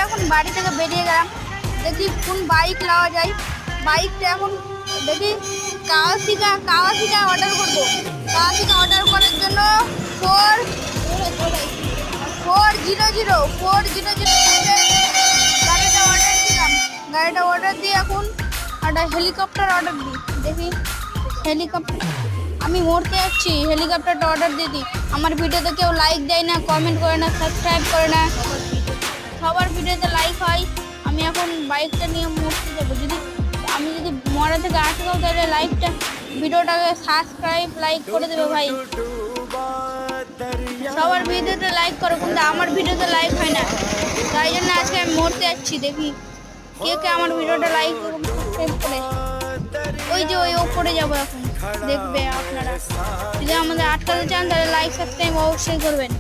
এখন বাড়ি থেকে বেরিয়ে গেলাম, দেখি কোন বাইক নেওয়া যায়। বাইকটা এখন দেখি কাওয়াসাকি অর্ডার করবো। কাওয়াসাকি অর্ডার করার জন্য 400 গাড়িটা অর্ডার দিলাম। গাড়িটা অর্ডার দিয়ে এখন একটা হেলিকপ্টার অর্ডার দিই। দেখি হেলিকপ্টার, আমি মরতে যাচ্ছি, হেলিকপ্টারটা অর্ডার দিয়ে দিই। আমার ভিডিওতে কেউ লাইক দেয় না, কমেন্ট করে না, সাবস্ক্রাইব করে না। সবার ভিডিওতে লাইক হয়। আমি এখন বাইকটা নিয়ে মরতে যাবো। আমি যদি মরা থেকে আটকাও তাহলে ভিডিওটাকে সাবস্ক্রাইব লাইক করে দেবে ভাই। সবার ভিডিওতে লাইক করো, কিন্তু আমার ভিডিওতে লাইক হয় না, তাই জন্য আজকে আমি মরতে যাচ্ছি। দেখি কে কে আমার ভিডিওটা লাইক সাবস্ক্রাইব করে। ওই যে ওই ওপরে যাবো এখন, দেখবে আপনারা। যদি আমাদের আটকাতে চান তাহলে লাইক সাবস্ক্রাইব অবশ্যই করবেন।